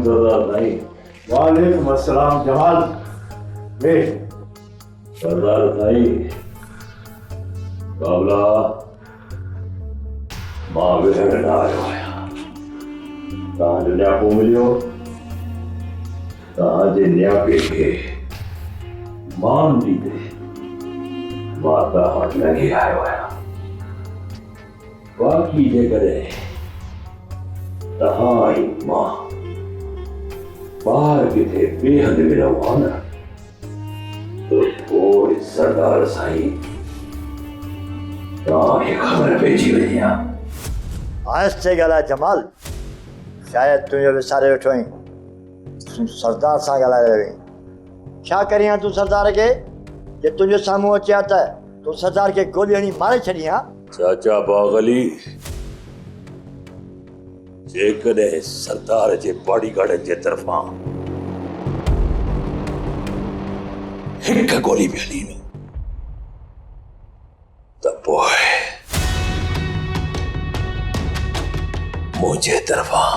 सरदार साईं। वालेकुम अस्सलाम जमाल। वे सरदार साईं बाबला मां विहण न आयो आहियां। तव्हांजो न्यापो मिलियो। तव्हांजे न्यापे खे मान ॾींदे मां तव्हां वटि लंघे आयो आहियां। बाक़ी जेकॾहिं तव्हां ऐं मां ॿार किथे ॿिए हंधि में रहूं हा न तो पोइ सरदार साईं तव्हांखे ख़बर पइजी वञे हा। आहिस्ते ॻाल्हाए जमाल, शायदि तुंहिंजो विसारे वेठो आहीं। तूं सरदार सां ॻाल्हाए रहियो आहीं। छा करी आहे तूं सरदार खे? जे तुंहिंजे साम्हूं अचिया त तूं सरदार खे गोली हणी मारे छॾी हा। चाचा बागली, जेकॾहिं सरदार जे बॉडीगार्डनि जे तरफ़ां हिकु गोली बि हली न त पोइ मुंहिंजे तरफ़ां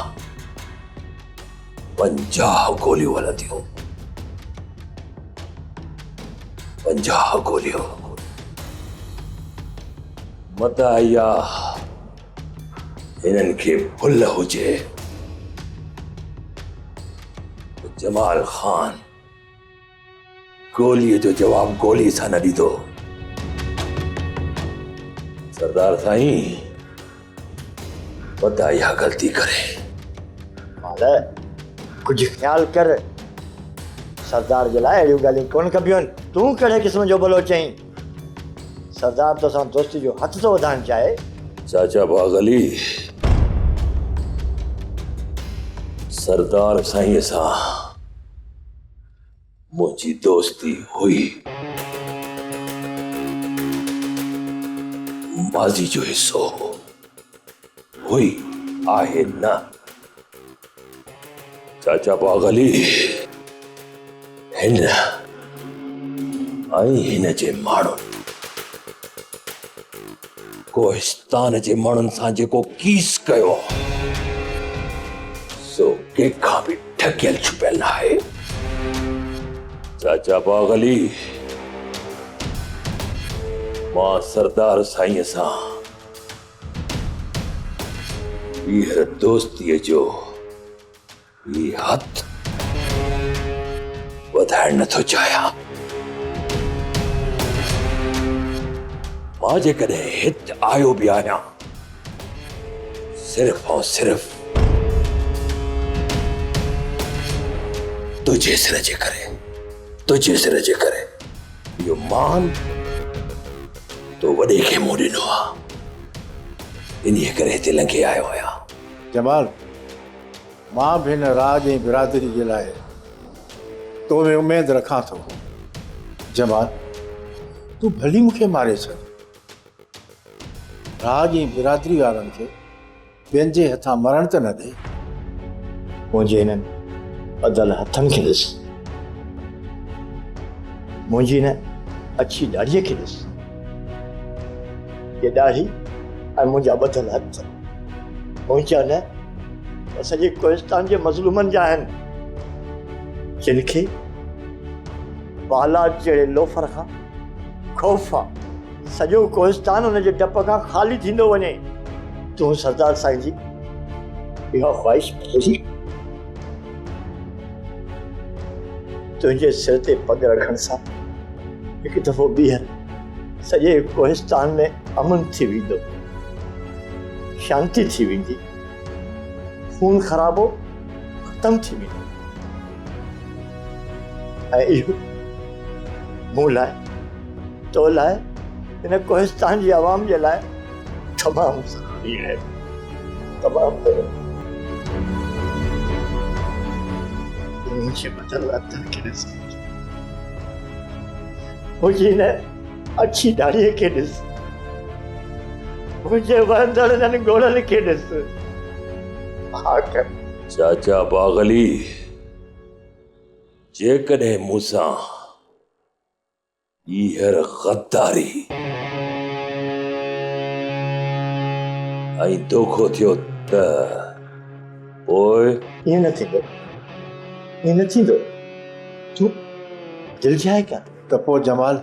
50 गोलियूं हलंदियूं। 50 गोलियूं। मता इहा हिननि खे भुल हुजे जमाल ख़ान गोलीअ जो जवाब गोली सां न ॾींदो। सरदार साईं मता इहा ग़लती करे। माल कुझु ख़्यालु कर। सरदार जे लाइ अहिड़ियूं ॻाल्हियूं कोन कबियूं आहिनि। तूं कहिड़े क़िस्म जो भलो चईं? सरदार तोसां दोस्ती जो हथ थो वधाइणु चाहे। चाचा बागली, सरदार साईं सां मुंहिंजी दोस्ती हुई। माज़ी जो हिस्सो हुई, आहे न। चाचा बागली, हिन ऐं हिन जे माण्हुनि कोहिस्तान जे माण्हुनि सां जेको कीस कयो सो कंहिंखां बि ठकियल छुपियल न आहे। चाचा बागली, मां सरदार साईं सां ॿीहर दोस्तीअ जो ही हथ वधाइण नथो चाहियां। मां जेकॾहिं हिते आयो बि आहियां सिर्फ़ ऐं सिर्फ़ तुझे सिर जे करे। इहो मान तो वॾे खे मूं ॾिनो आहे। इन्हीअ करे हिते लंघे आयो आहियां। जमाल, मां बि हिन राज ऐं बिरादरी जे लाइ तो में उमेद रखां थो। जमाल, तूं भली मूंखे मारे छॾ। राज ऐं बिरादरी वारनि खे ॿियनि जे हथां मरण त न ॾे। मुंहिंजे हिननि अदल हथनि खे ॾिस। मुंहिंजी न अछी ॾाढ़ीअ खे ॾिस। ये ॾाढ़ी ऐं मुंहिंजा ॿधल हथ मुंहिंजा न सॼे कोहिस्तान जे मज़लूमनि जा आहिनि, जिन खे बाला जहिड़े लोफर खां ख़ौफ़ आहे। सॼो कोहिस्तान हुन जे डप खां ख़ाली थींदो वञे। तूं सरदार साईं जी इहा ख़्वाहिश पूरी। तुंहिंजे सिर ते पग रखण सां हिकु दफ़ो ॿीहर सॼे कोहिस्तान में अमन थी वेंदो, शांती थी वेंदी, खून ख़राबो ख़तम थी वेंदो। ऐं इहो मूं लाइ, तो लाइ, हिन कोहिस्तान जी आवाम जे लाइ तमामु ज़रूरी आहे। तमामु ज़रूरी। मुंहिंजे बदल हथनि खे ॾिस। मुंहिंजी न अछी ॾाढ़ीअ खे ॾिस। मुंहिंजे वहंदड़ हिननि गोड़नि खे ॾिस। चाचा बागली, जेकॾहिं मूंसां ॿीहर गद्दारी ऐं दोखो थियो त पोइ ईअं न थींदो। ईअं न थींदो तूं दिलि जाए क्या त पोइ जमाल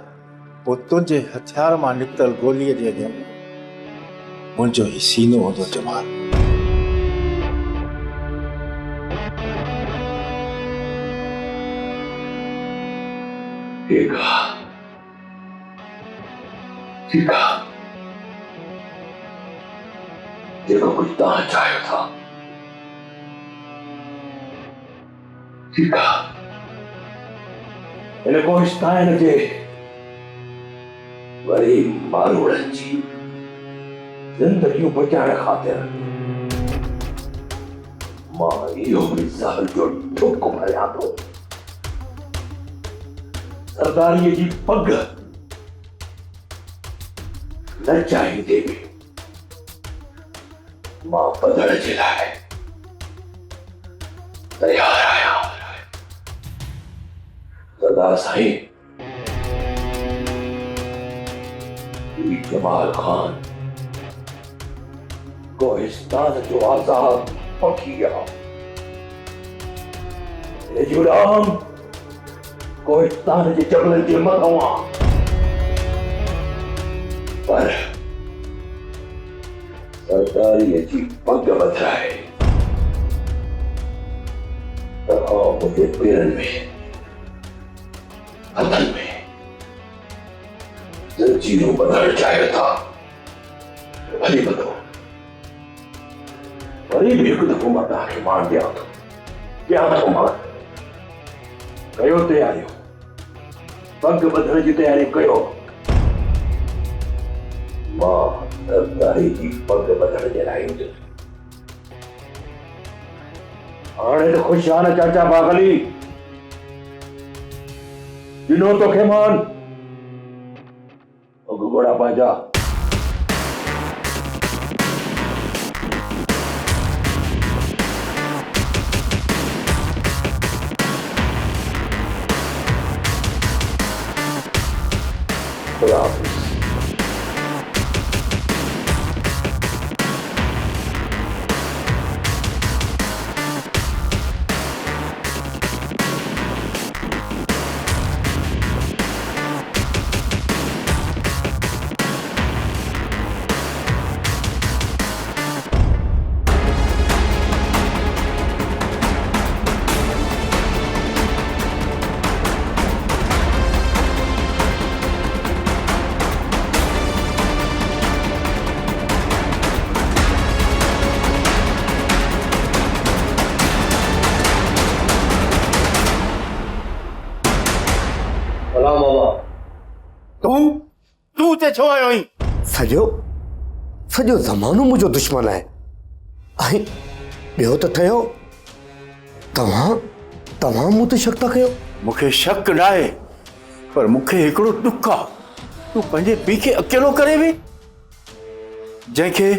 पोइ तुंहिंजे हथियार मां निकितल गोलीअ जे अॻियां मुंहिंजो ई सीनो हूंदो जमाल। ठीक है, ठीक है, देखो कुछ तव्हां चाहियो था, ठीक है, इन कोशिशि जे वरी मारूड़नि जी ज़िंदगियूं बचाइण ख़ातिर मां इहो बि ज़हर जो ठुक भरियां थो। सरदारीअ जी पग न चाहींदे बि मां बदल जे लाइ तयार आहियां। सरदार साईं, जमाल खान कोहिस्तान जो आजाद पखी आहे। जुलाम कोहिस्तान जे जबलनि जे मथां आहे, पर सरदारीअ जी पग बधाए तव्हां मुंहिंजे पेरनि में हथनि में जंजीरूं बदल चाहियो था। हली बधो, वरी बि हिकु दफ़ो मां तव्हांखे मान ॾियां थो मान। कयो तयारियूं, पग बधण जी तयारियूं कयो। मां सरदारी जी पग बधण जे लाइ ईंदुसि। हाणे त ख़ुशि आहे न चाचा बागली, ॾिनो तोखे मान। घोड़ा पाजा तूं ते छो आयो आहीं? सॼो ज़मानो मुंहिंजो दुश्मन आहे। ऐं ॿियो त थियो तव्हां मूं ते शक था कयो। मूंखे शक न आहे, पर मूंखे हिकिड़ो ॾुख आहे। तूं पंहिंजे पीउ खे अकेलो करे वे, जंहिंखे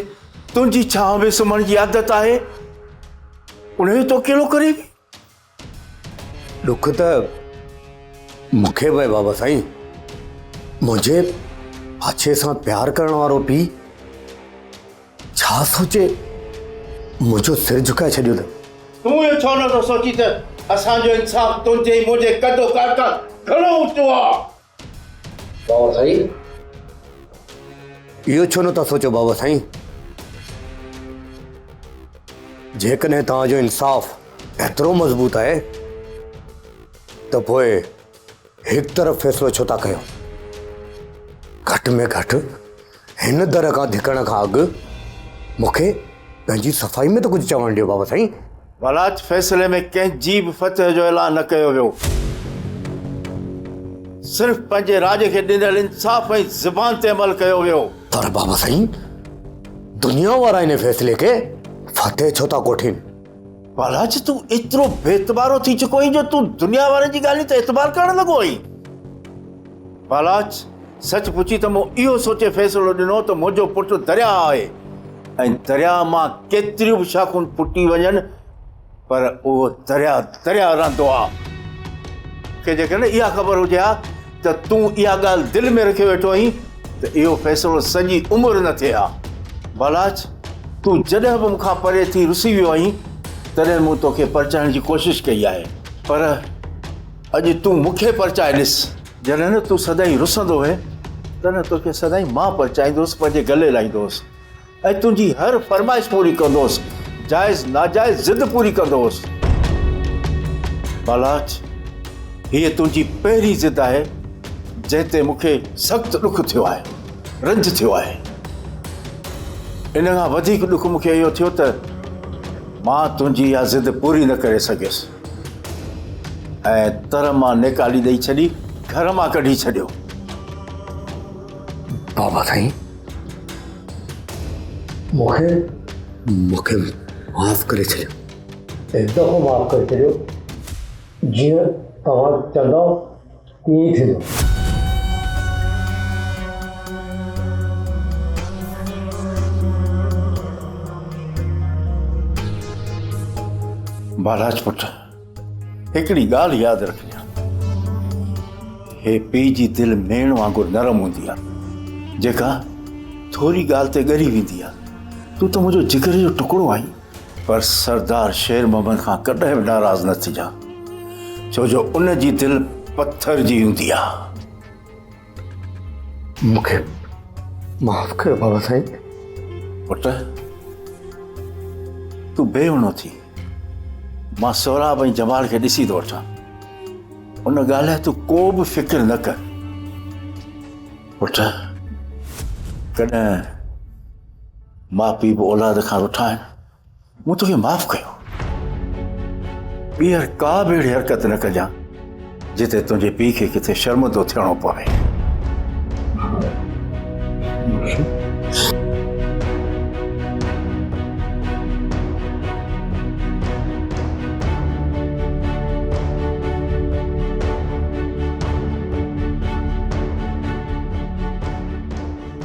तुंहिंजी छांव में सुम्हण जी आदत आहे, उनखे तो अकेलो करे वे। ॾुख त मूंखे बि बाबा साईं। मुंहिंजे अच्छे सां प्यार करण वारो पीउ छा सोचे मुंहिंजो सिर झुकाए छॾियो त। तूं इहो छो नथो सोची त असांजो इंसाफ़ तुंहिंजे ई मुंहिंजे कदो कारखां घणो ऊचो आहे? बाबा साईं, इहो छो नथा सोचो बाबा साईं? जेकॾहिं तव्हांजो इंसाफ़ एतिरो मज़बूत आहे त पोइ हिकु तरफ़ फ़ैसिलो छो था कयो? घटि में घटि हिन दर खां धिकण खां अॻु मूंखे पंहिंजी सफ़ाई में त कुझु चवणु ॾियो बाबा साईं। बलाच फ़ैसिले में कंहिंजी बि फतह जो ऐलान न कयो वियो। सिर्फ़ पंहिंजे राज खे ॾिनल इंसाफ़ ऐं ज़बान ते अमल कयो वियो। पर बाबा साईं, दुनिया वारा इन फ़ैसिले खे फतेह छो था कोठीनि? बलाच तूं एतिरो बेतबारो थी चुको आहीं जो तूं दुनिया वारनि जी ॻाल्हियुनि ते एतबार करणु लॻो आहीं। बलाच सच पुछी त मूं इहो सोचे फ़ैसिलो ॾिनो त मुंहिंजो पुटु दरिया आहे ऐं दरिया मां केतिरियूं बि शाखूं फुटी वञनि, पर उहो दरिया रहंदो आहे। मूंखे जेकॾहिं इहा ख़बर हुजे हा त तूं इहा ॻाल्हि दिलि में रखे वेठो आहीं त इहो फ़ैसिलो सॼी उमिरि न थिए हा। बलाच तूं जॾहिं बि मूंखां परे थी रुसी वियो आहीं तॾहिं मूं तोखे परचाइण जी कोशिशि कई आहे, पर अॼु तूं मूंखे परचाए ॾिस। जॾहिं न तूं सदाईं रुसंदो हुए तॾहिं तोखे सदाईं मां परचाईंदुसि, पंहिंजे गले लाहींदोसि ऐं तुंहिंजी हर फरमाइश पूरी कंदोसि, जाइज़ नाजाइज़ ज़िद पूरी कंदोसि। बालाच, हीअ तुंहिंजी पहिरीं ज़िद आहे जंहिं ते मूंखे सख़्तु ॾुखु थियो आहे, रंज थियो आहे। इन खां वधीक ॾुखु मूंखे इहो थियो त मां तुंहिंजी इहा ज़िद पूरी न करे सघियुसि ऐं तर मां निकाली ॾेई छॾी, घर मां कढी छॾियो। बाबा साईं, मूंखे माफ़ करे छॾियो। हिकु दफ़ो माफ़ करे छॾियो, जीअं तव्हां चवंदव तीअं ई थींदो। बालाज पुट, हिकिड़ी ॻाल्हि यादि रखजांइ, हे पीउ जी दिलि मेण वांगुरु नरम हूंदी आहे, जेका थोरी ॻाल्हि ते ॻरी वेंदी आहे। तूं त मुंहिंजो जिगर जो टुकड़ो आहीं, पर सरदार शेर मोहम्मद खां कॾहिं बि नाराज़ न थीजांइ, छो जो उन जी दिलि पत्थर जी हूंदी आहे। मूंखे माफ़ कयो बाबा साईं। पुट, तूं बेवणो थी, मां सोराब ऐं जमाल खे ॾिसी थो वठां, उन ॻाल्हि लाइ तूं को बि फ़िक्र न कर। पुट, कॾहिं माउ पीउ बि औलाद खां रुठा आहिनि, मूं तोखे माफ़ कयो। ॿीहर का बि अहिड़ी हरकत न कजांइ जिते तुंहिंजे पीउ खे किथे शर्मिंदो थियणो पवे।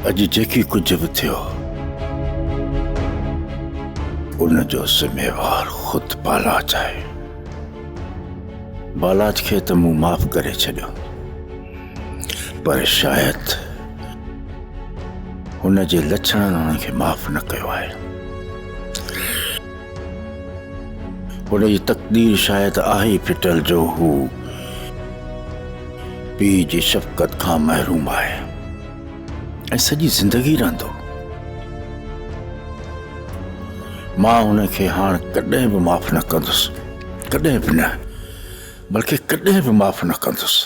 अॼु जेकी कुझु बि थियो, उन जो ज़िम्मेवार ख़ुदि बालाज आहे। बालाज खे त मूं माफ़ करे छॾियो, पर शायदि हुन जे लछणनि हुनखे माफ़ न कयो आहे। हुन जी तक़दीर शायदि आहे ई फिटल जो हू पीउ जी शफ़क़त खां महरूम आहे ऐं सॼी ज़िंदगी रहंदो। मां हुनखे हाणे कॾहिं बि माफ़ न कंदुसि, कॾहिं बि न, बल्कि कॾहिं बि माफ़ न कंदुसि।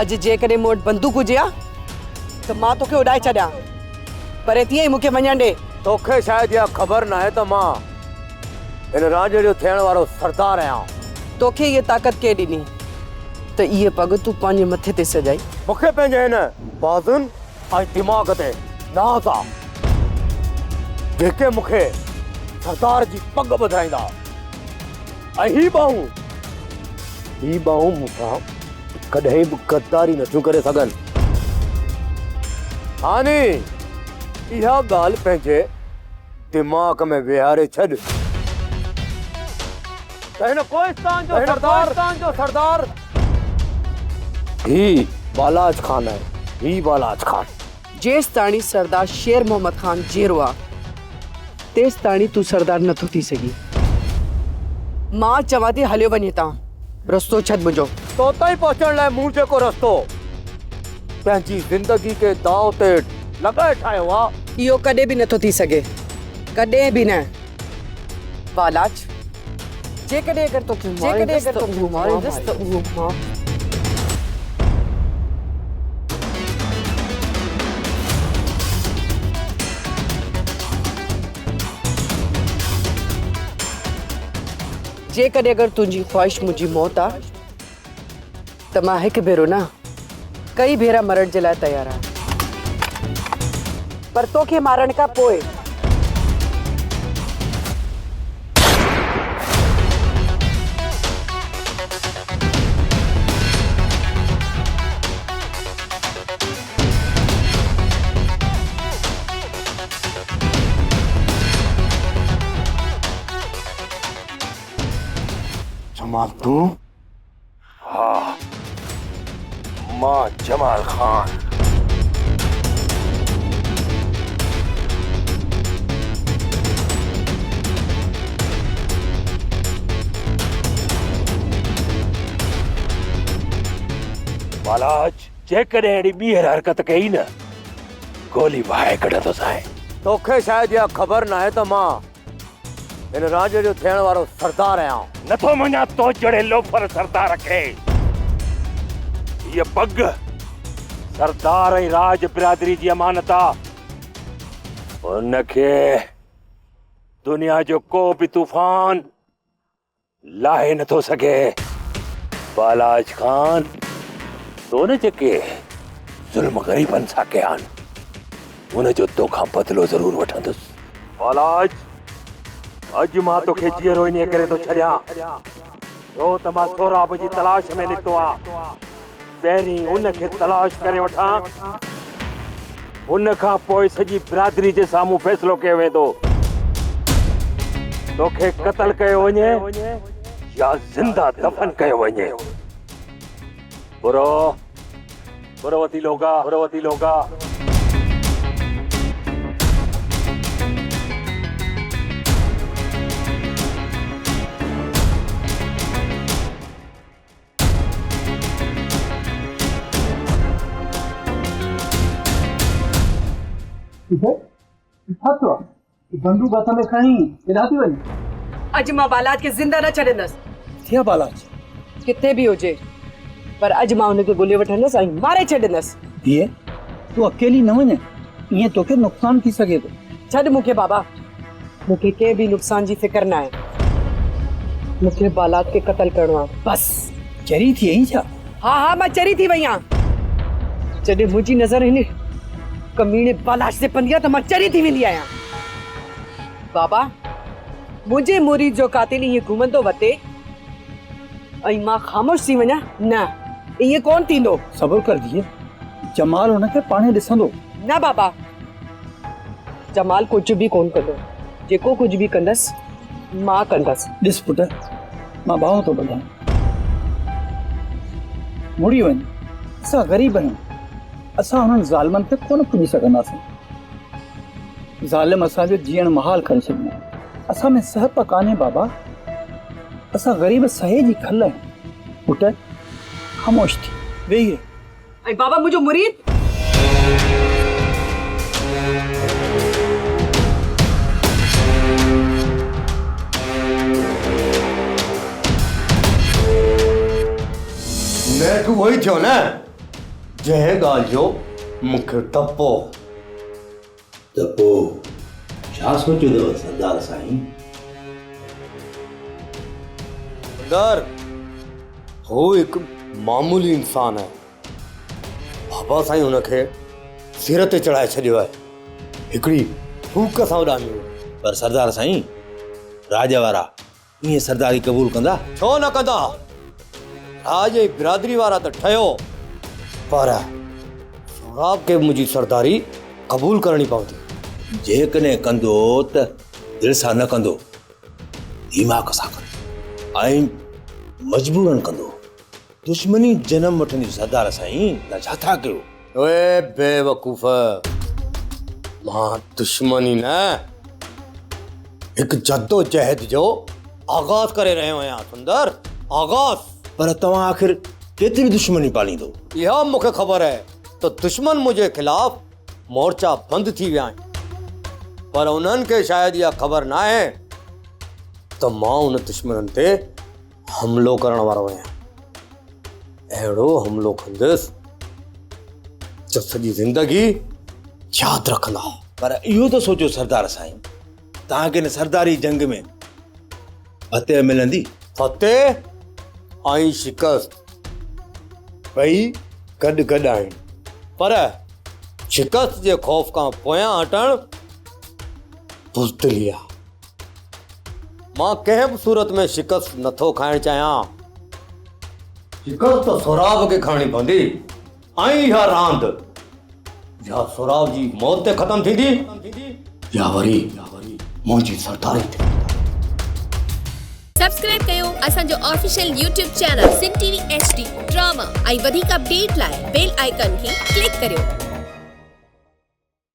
अॼु जेकॾहिं मूं वटि बंदूक हुजे हा त मां तोखे उॾाए छॾियां, पर तीअं ई मूंखे वञण ॾे। तोखे शायदि इहा ख़बर न आहे त मां हिन राज जो थियण वारो सरदार आहियां। तोखे इहा ताक़त के ॾिनी त इहे पग तूं पंहिंजे मथे ते सजाई? मूंखे पंहिंजे हिन बाज़ुनि ऐं दिमाग़ ते नाज़ आहे, जेके मूंखे सरदार जी पग ॿधाईंदा। ऐं ही ॿाहूं मूंखां कॾहिं बि गद्दारी नथियूं करे सघनि। हाणे इहा ॻाल्हि पंहिंजे दिमाग़ में विहारे छॾ त हिन कोहिस्तान जो सरदार ही बालाज खान है, ही बालाज खान। जेसि ताणी सरदार शेर मोहम्मद खान जेरो आहे तेसि ताणी तूं सरदार नथो थी सघी। मां चवां थी हलियो वञे तां, रस्तो छॾ मुंहिंजो। तो ताईं पहुचण लाइ मूं जेको रस्तो पंहिंजी ज़िंदगी के दाव ते लॻाए ठाहियो आहे, इहो कॾहिं बि नथो थी सघे, कॾहिं बि न। बालाज, जेकॾहिं अगरि तोखे मारींदसि त उहो मां। जे कॾहिं अगरि तुंहिंजी ख़्वाहिश मुंहिंजी मौत आहे त मां हिकु भेरो न कई भेरा मरण जे लाइ तयारु आहियां, पर तोखे मारण खां पोइ जमाल तू? हाँ, मां जमाल खान। बालाज जेकॾहिं अहिड़ी ॿीहर हरकत कई न गोली वाहे कढंदो साईं। तोखे शायदि इहा ख़बर न आहे त मां हिन राज जो थियण वारो सरदार आहियां। नथो मञा तो जड़े लोफर सरदार खे। ये पग सरदार ऐं राज बिरादरी जी अमानत आहे। उनखे दुनिया जो को बि तूफ़ान लाहे नथो सघे। बालाज खान तो न जेके ज़ुल्म ग़रीबनि सां कया आहिनि उनजो तोखां बदिलो ज़रूर वठंदुसि। बालाज अॼु मां तोखे जीअरो इन करे थो छॾियां छो त मां सोराब जी तलाश में निकितो आहे। पहिरीं उनखे तलाश करे वठां, उन खां पोइ सॼी बिरादरी जे साम्हूं फ़ैसिलो कयो वेंदो तोखे क़त्ल कयो वञे या ज़िंदा दफ़न कयो वञे। बुरो बुरोवती लोगा। बंदूक हथ में खणी केॾां थी वञे? अॼु मां बालाज खे ज़िंदा न छॾींदसि। थिया बालाज किथे बि हुजे, पर अॼु मां हुनखे ॻोल्हे वठंदसि ऐं मारे छॾींदसि। धीअ तूं अकेली न वञे, ईअं तोखे नुक़सान थी सघे थो। छॾ मूंखे बाबा, मूंखे कंहिं बि नुक़सान जी फिक्र न आहे। मूंखे बालाज खे क़त्ल करणो आहे बस। चरी थी आई छा? हाँ मां चरी थी वई आहियां। जॾहिं मुंहिंजी नज़र हिन कमीने बालाज से पंदी आहे त मां चरी थी वेंदी आहियां। बाबा, मुंहिंजे मुरीद जो कातिल ईअं घुमंदो वते ऐं मां ख़ामोश थी वञा? न, ईअं कोन थींदो। सब्र कर धीअ, जमाल हुनखे पाणे ॾिसंदो। न बाबा, जमाल कुझु बि कोन कंदो। जेको कुझु बि कंदसि मां कंदसि। ॾिस पुट, मां बाहो थो ॿुधायां, मुड़ी वञ। असां ग़रीब आहियूं, असां हुननि ज़ालिमनि ते कोन पुॼी सघंदासीं। ज़ालिम असांजो जीअण महाल करे छॾींदा। असां में सहप कान्हे बाबा, असां ग़रीब सहे जी खल आहियूं। पुट ख़ामोश थी वेही रह। ऐं बाबा मुंहिंजो मुरीद नेठ वही थियो न जंहिं ॻाल्हि जो मूंखे तपो छा सोचियो अथव सरदार साईं? सरदार हो हिकु मामूली इंसान है। बाबा साईं हुनखे सिर ते चढ़ाए छॾियो आहे, हिकिड़ी फूक सां उॾामी। पर सरदार साईं, राज वारा ईअं सरदारी क़बूल कंदा? छो न कंदा? राज जी बिरादरी वारा त ठहियो, पर सोराब खे मुंहिंजी सरदारी क़बूल करणी पवंदी। जेकॾहिं कंदो त दिलि सां न कंदो, दिमाग़ सां कंदो ऐं मजबूरन कंदो। दुश्मनी जन्म वठंदी सरदार साईं, न छा था कयो? ओए बेवकूफ़, मां दुश्मनी न, हिकु जद्दोजहद जो आगाज़ करे रहियो आहियां। सुंदर, आगाज़। पर तव्हां आख़िर केतिरी दुश्मनी पालींदो? इहा मूंखे ख़बर आहे त दुश्मन मुंहिंजे ख़िलाफ़ मोर्चा बंदि थी विया आहिनि, पर उन्हनि खे शायदि इहा ख़बर न आहे त मां उन दुश्मननि ते हमिलो करण वारो आहियां। अहिड़ो हमिलो कंदुसि जो सॼी ज़िंदगी यादि रखंदा। पर इहो त सोचो सरदार साईं, तव्हांखे न सरदारी जंग में फतेह मिलंदी फतेह ऐं शिकस्त ॿई गॾु गॾु आहिनि, पर शिकस्त जे ख़ौफ़ खां पोयां हटणु बुज़दिली आहे। मां कंहिं बि सूरत में शिकस्त नथो खाइणु चाहियां। शिकस्त त सोराब खे खणणी पवंदी ऐं इहा रांदि या सोराब जी मौत ते ख़तमु थींदी या वरी मुंहिंजी सरदारी ते। सब्सक्राइब कयो असांजो official YouTube channel Sindh TV HD drama ऐं वधीक अपडेट लाइ बेल आइकन खे क्लिक करियो।